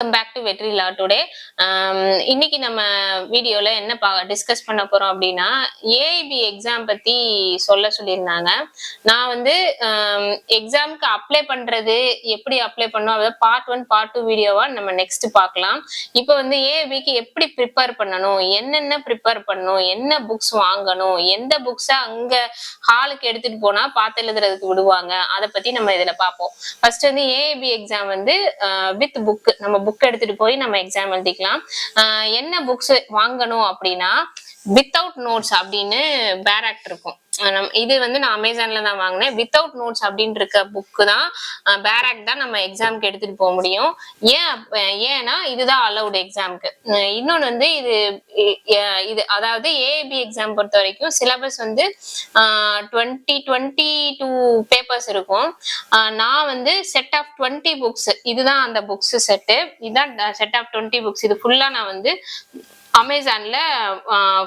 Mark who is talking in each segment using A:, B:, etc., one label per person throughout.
A: Welcome back to வெற்றிலா today. இன்னைக்கு நம்ம வீடியோல என்ன டிஸ்கஸ் பண்ண போறோம் அப்படின்னா ஏஐபி எக்ஸாம் பத்தி சொல்லியிருந்தாங்க. நான் வந்து எக்ஸாமுக்கு அப்ளை பண்றது எப்படி அப்ளை பண்ணோம் அதாவது பார்ட் 1 பார்ட் 2 வீடியோவா நம்ம நெக்ஸ்ட் பார்க்கலாம். இப்போ வந்து ஏஐபிக்கு எப்படி ப்ரிப்பேர் பண்ணணும், என்னென்ன ப்ரிப்பேர் பண்ணணும், என்ன புக்ஸ் வாங்கணும், எந்த புக்ஸை அங்க ஹாலுக்கு எடுத்துட்டு போனா பார்த்து எழுதுறதுக்கு விடுவாங்க, அதை பத்தி நம்ம இதுல பார்ப்போம். ஃபர்ஸ்ட் வந்து ஏஐபி எக்ஸாம் வந்து வித் புக், நம்ம புக் எடுத்துட்டு போய் நம்ம எக்ஸாம் எழுதிக்கலாம். என்ன புக்ஸ் வாங்கணும் அப்படின்னா வித்தவுட் நோட்ஸ் அப்படின்னு பேராக்ட் இருக்கும். இது வந்து நான் அமேசான்ல தான் வாங்கினேன். வித்தவுட் நோட்ஸ் அப்படின்னு இருக்க புக்கு தான் பேராக்ட் தான் நம்ம எக்ஸாமுக்கு எடுத்துட்டு போக முடியும். ஏன்னா இதுதான் அலௌட் எக்ஸாமுக்கு. இன்னொன்னு வந்து இது அதாவது ஏஐபி எக்ஸாம் பொறுத்த வரைக்கும் சிலபஸ் வந்து 22 பேப்பர்ஸ் இருக்கும். நான் வந்து செட் ஆஃப் 20 புக்ஸ், இதுதான் அந்த புக்ஸ் செட்டு, இதுதான் செட் ஆஃப் 20 புக்ஸ். இது ஃபுல்லா நான் வந்து அமேசான்ல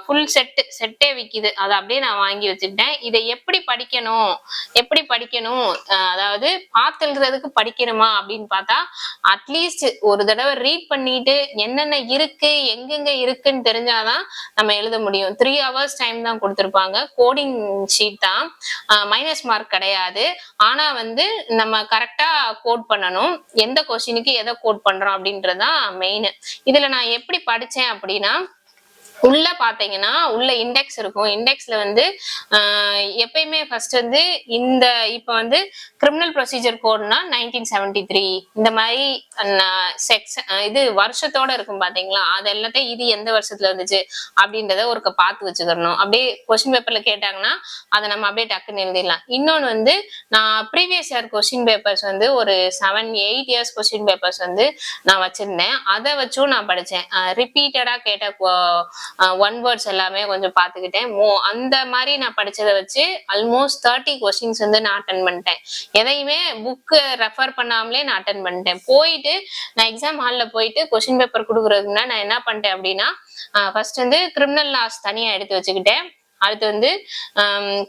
A: ஃபுல் செட்டே விக்குது, அதை அப்படியே நான் வாங்கி வச்சுக்கிட்டேன். இதை எப்படி படிக்கணும் அதாவது பார்த்து எழுதுறதுக்கு படிக்கணுமா அப்படின்னு பார்த்தா அட்லீஸ்ட் ஒரு தடவை ரீட் பண்ணிட்டு என்னென்ன இருக்கு எங்கெங்க இருக்குன்னு தெரிஞ்சாதான் நம்ம எழுத முடியும். 3 hours டைம் தான் கொடுத்துருப்பாங்க. கோடிங் ஷீட் தான், மைனஸ் மார்க் கிடையாது. ஆனா வந்து நம்ம கரெக்டா கோட் பண்ணணும், எந்த கொஸ்டினுக்கு எதை கோட் பண்றோம் அப்படின்றதுதான் மெயின். இதுல நான் எப்படி படிச்சேன் அப்படின்னா, உள்ள பாத்தீங்கன்னா உள்ள இண்டெக்ஸ் இருக்கும். இண்டெக்ஸ்ல வந்து எப்பயுமே ஃபர்ஸ்ட் வந்து இந்த இப்ப வந்து கிரிமினல் ப்ரொசீஜர் கோட்னா 1973 இந்த மாதிரி இது வருஷத்தோட இருக்கும் பாத்தீங்களா, அது எல்லாத்தையும் இது எந்த வருஷத்துல இருந்துச்சு அப்படின்றத ஒரு பார்த்து வச்சுக்கணும். அப்படியே கொஸ்டின் பேப்பர்ல கேட்டாங்கன்னா அதை நம்ம அப்படியே டக்குன்னு எழுதிடலாம். இன்னொன்னு வந்து நான் ப்ரீவியஸ் இயர் கொஸ்டின் பேப்பர்ஸ் வந்து ஒரு 7-8 இயர்ஸ் கொஸ்டின் பேப்பர்ஸ் வந்து நான் வச்சிருந்தேன். அதை வச்சும் நான் படிச்சேன். ரிப்பீட்டடா கேட்ட ஒன் வேர்ட்ஸ் எல்லாமே கொஞ்சம் பார்த்துக்கிட்டேன். அந்த மாதிரி நான் படிச்சதை வச்சு ஆல்மோஸ்ட் 30 கொஸ்டின்ஸ் வந்து நான் அட்டன் பண்ணிட்டேன். எதையுமே புக்கு ரெஃபர் பண்ணாமலே நான் அட்டன் பண்ணிட்டேன். போயிட்டு நான் எக்ஸாம் ஹால்ல போயிட்டு கொஸ்டின் பேப்பர் கொடுக்குறதுக்குன்னா நான் என்ன பண்ணிட்டேன் அப்படின்னா, ஃபர்ஸ்ட் வந்து கிரிமினல் லாஸ் தனியா எடுத்து வச்சுக்கிட்டேன். அடுத்து வந்து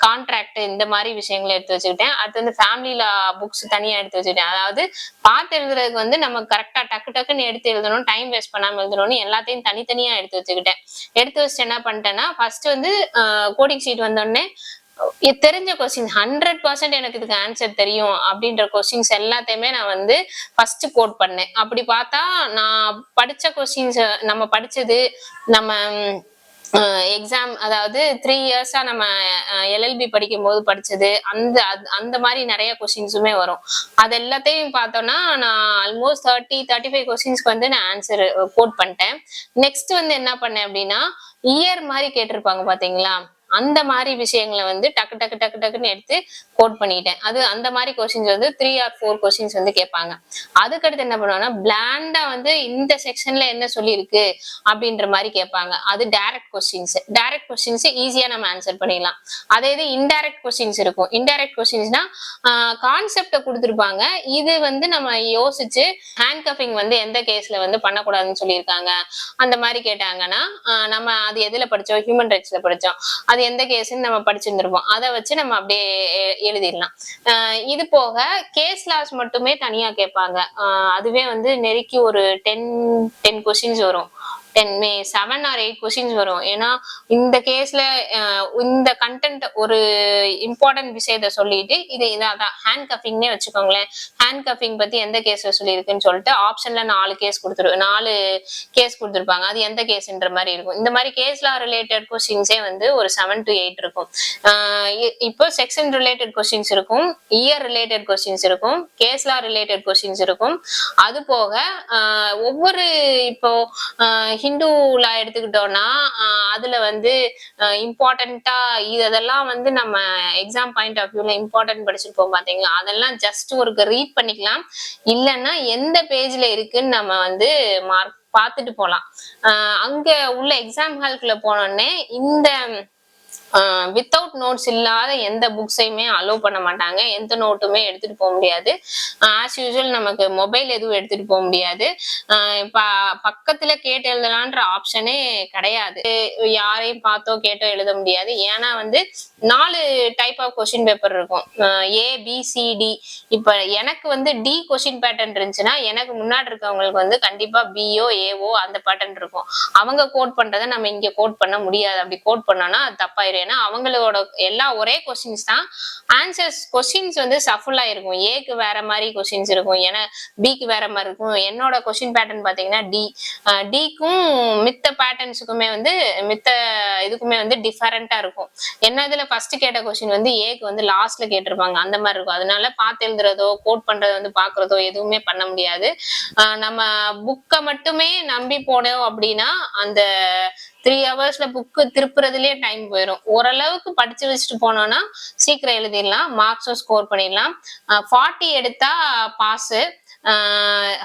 A: கான்ட்ராக்ட் இந்த மாதிரி விஷயங்களை எடுத்து வச்சுக்கிட்டேன். அடுத்து வந்து ஃபேமிலி லா புக்ஸ் தனியா எடுத்து வச்சுக்கிட்டேன். அதாவது பார்த்து எழுதுறதுக்கு வந்து நம்ம கரெக்டா டக்குன்னு எடுத்து எழுதணும், டைம் வேஸ்ட் பண்ணாம எழுதணும்னு எல்லாத்தையும் தனித்தனியா எடுத்து வச்சுக்கிட்டேன். எடுத்து வச்சுட்டு என்ன பண்ணிட்டேன்னா, ஃபர்ஸ்ட் வந்து கோடிங் ஷீட் வந்தோடனே தெரிஞ்ச கொஸ்டின் 100% எனக்கு இதுக்கு ஆன்சர் தெரியும் அப்படின்ற கொஸ்டின்ஸ் எல்லாத்தையுமே நான் வந்து ஃபர்ஸ்ட் கோட் பண்ணேன். அப்படி பார்த்தா நான் படிச்ச கொஸ்டின்ஸ், நம்ம படிச்சது, நம்ம எக்ஸாம் அதாவது 3 இயர்ஸா நம்ம எல்எல்பி படிக்கும் போது படிச்சது, அந்த மாதிரி நிறைய கொஸ்டின்ஸுமே வரும். அது எல்லாத்தையும் பார்த்தோம்னா நான் ஆல்மோஸ்ட் 30-35 கொஸ்டின்ஸ்க்கு வந்து நான் ஆன்சர் கோட் பண்ணிட்டேன். நெக்ஸ்ட் வந்து என்ன பண்ணேன் அப்படின்னா, இயர் மாதிரி கேட்டிருப்பாங்க பாத்தீங்களா, அந்த மாதிரி விஷயங்களை வந்து டக்குன்னு எடுத்து கோட் பண்ணிட்டேன். அது அந்த மாதிரி கொஸ்டின்ஸ் வந்து 3 or 4 கொஸ்டின்ஸ் வந்து கேட்பாங்க. அதுக்கடுத்து என்ன பண்ணுவாங்கன்னா, பிளாண்டா வந்து இந்த செக்ஷன்ல என்ன சொல்லியிருக்கு அப்படின்ற மாதிரி கேட்பாங்க. அது டைரக்ட் கொஸ்டின்ஸ் ஈஸியா நம்ம ஆன்சர் பண்ணிடலாம். அதே இது இன்டைரக்ட் கொஸ்டின்ஸ் இருக்கும். இன்டைரக்ட் கொஸ்டின்ஸ்னா கான்செப்ட கொடுத்துருப்பாங்க. இது வந்து நம்ம யோசிச்சு ஹேண்ட் கஃபிங் வந்து எந்த கேஸ்ல வந்து பண்ணக்கூடாதுன்னு சொல்லியிருக்காங்க அந்த மாதிரி கேட்டாங்கன்னா, நம்ம அது எதுல படிச்சோம், ஹியூமன் ரைட்ஸ்ல படிச்சோம், அது எந்த கேஸ்ன்னு நம்ம படிச்சிருந்திருப்போம். அதை வச்சு நம்ம அப்படியே எழுதிடலாம். இது போக கேஸ் லாஸ் மட்டுமே தனியா கேட்பாங்க. அதுவே வந்து நெருக்கி ஒரு 10 கொஸ்டின்ஸ் வரும். 7 or 8 கொஸ்டின்ஸ் வரும். ஏன்னா இந்த கேஸ்ல இந்த கண்டென்ட் ஒரு இம்பார்ட்டன்ட் விஷயத்த சொல்லிட்டு இது இதான் ஹேண்ட் கஃபிங்னே வச்சுக்கோங்களேன். ஹேண்ட் கஃபிங் பத்தி எந்த கேஸ்ல சொல்லியிருக்குன்னு சொல்லிட்டு ஆப்ஷன்ல 4 கேஸ் கொடுத்துருப்பாங்க. அது எந்த கேஸ்ன்ற மாதிரி இருக்கும். இந்த மாதிரி கேஸ்ல ரிலேட்டட் கொஸ்டின்ஸே வந்து ஒரு 7 to 8 இருக்கும். இப்போ செக்ஷன் ரிலேட்டட் கொஸ்டின்ஸ் இருக்கும், இயர் ரிலேட்டட் கொஸ்டின்ஸ் இருக்கும், கேஸ்லா ரிலேட்டட் கொஸ்டின்ஸ் இருக்கும். அது போக ஒவ்வொரு இப்போ ஹிந்துல எடுத்துக்கிட்டோம்னா அதுல வந்து இம்பார்ட்டண்டா இதெல்லாம் வந்து நம்ம எக்ஸாம் பாயிண்ட் ஆஃப் வியூல இம்பார்ட்டன்ட் படிச்சிருப்போம் பாத்தீங்களா, அதெல்லாம் ஜஸ்ட் ஒரு ரீட் பண்ணிக்கலாம். இல்லைன்னா எந்த பேஜ்ல இருக்குன்னு நம்ம வந்து மார்க் பார்த்துட்டு போலாம். அங்க உள்ள எக்ஸாம் ஹால்குள்ள போனோடனே இந்த வித்தவுட் நோட்ஸ் இல்லாத எந்த புக்ஸையுமே அலோவ் பண்ண மாட்டாங்க. எந்த நோட்டுமே எடுத்துட்டு போக முடியாது. ஆஸ் யூசுவல் நமக்கு மொபைல் எதுவும் எடுத்துட்டு போக முடியாது. பக்கத்துல கேட்டு எழுதலான்ற ஆப்ஷனே கிடையாது. யாரையும் பார்த்தோ கேட்டோ எழுத முடியாது. ஏன்னா வந்து 4 டைப் ஆஃப் கொஸ்டின் பேப்பர் இருக்கும். ஏ பி சி டி. இப்ப எனக்கு வந்து டி கொஸ்டின் பேட்டர்ன் இருந்துச்சுன்னா எனக்கு முன்னாடி இருக்கவங்களுக்கு வந்து கண்டிப்பா பிஓ ஏஓ அந்த பேட்டர்ன் இருக்கும். அவங்க கோட் பண்றதை நம்ம இங்க கோட் பண்ண முடியாது. அப்படி கோட் பண்ணோம்னா அது தப்பாயிரும். ஏன்னா அவங்களோட எல்லாம் ஒரே கொஸ்டின்ஸ் தான். ஆன்சர்ஸ் கொஸ்டின்ஸ் வந்து சஃபுல்லா இருக்கும். ஏக்கு வேற மாதிரி கொஸ்டின்ஸ் இருக்கும், ஏன்னா பிக்கு வேற மாதிரி இருக்கும். என்னோட கொஸ்டின் பேட்டர்ன் பாத்தீங்கன்னா டிக்கும் மித்த பேட்டர்ன்ஸுக்குமே வந்து மித்த இதுக்குமே வந்து டிஃபரெண்டா இருக்கும். என்ன இதுல ஃபர்ஸ்ட் கேட்ட கொஸ்டின் வந்து ஏக்கு வந்து லாஸ்ட்ல கேட்டிருப்பாங்க, அந்த மாதிரி இருக்கும். அதனால பார்த்து எழுதுறதோ கோட் பண்றதோ வந்து பாக்குறதோ எதுவுமே பண்ண முடியாது. நம்ம புக்கை மட்டுமே நம்பி போனோம் அப்படின்னா அந்த 3 ஹவர்ஸ்ல புக்கு திருப்புறதுலயே டைம் போயிடும். ஓரளவுக்கு படிச்சு வச்சுட்டு போனோம்னா சீக்கிரம் எழுதிடலாம், மார்க்ஸும் ஸ்கோர் பண்ணிடலாம். 40 எடுத்தா பாஸ்,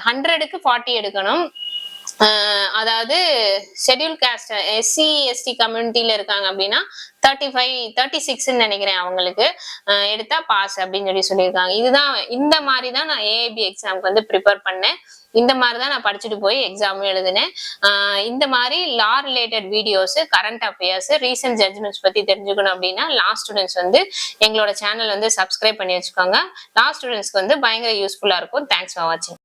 A: 100க்கு 40 எடுக்கணும். அதாவது ஷெட்யூல் காஸ்ட் எஸ்சி எஸ்டி கம்யூனிட்டியில இருக்காங்க அப்படின்னா 36 நினைக்கிறேன் அவங்களுக்கு எடுத்தா பாஸ் அப்படின்னு சொல்லியிருக்காங்க. இதுதான் இந்த மாதிரி தான் நான் ஏஐபி எக்ஸாமுக்கு வந்து ப்ரிப்பேர் பண்ணேன். இந்த மாதிரி தான் நான் படிச்சுட்டு போய் எக்ஸாமும் எழுதினேன். இந்த மாதிரி law related videos, current affairs, recent judgements பத்தி தெரிஞ்சுக்கணும் அப்படின்னா லா ஸ்டூடெண்ட்ஸ் வந்து எங்களோட சேனல் வந்து சப்ஸ்கிரைப் பண்ணி வச்சுக்கோங்க. லா ஸ்டூடெண்ட்ஸ்க்கு வந்து பயங்கர யூஸ்ஃபுல்லா இருக்கும். தேங்க்ஸ் ஃபார் வாட்சிங்.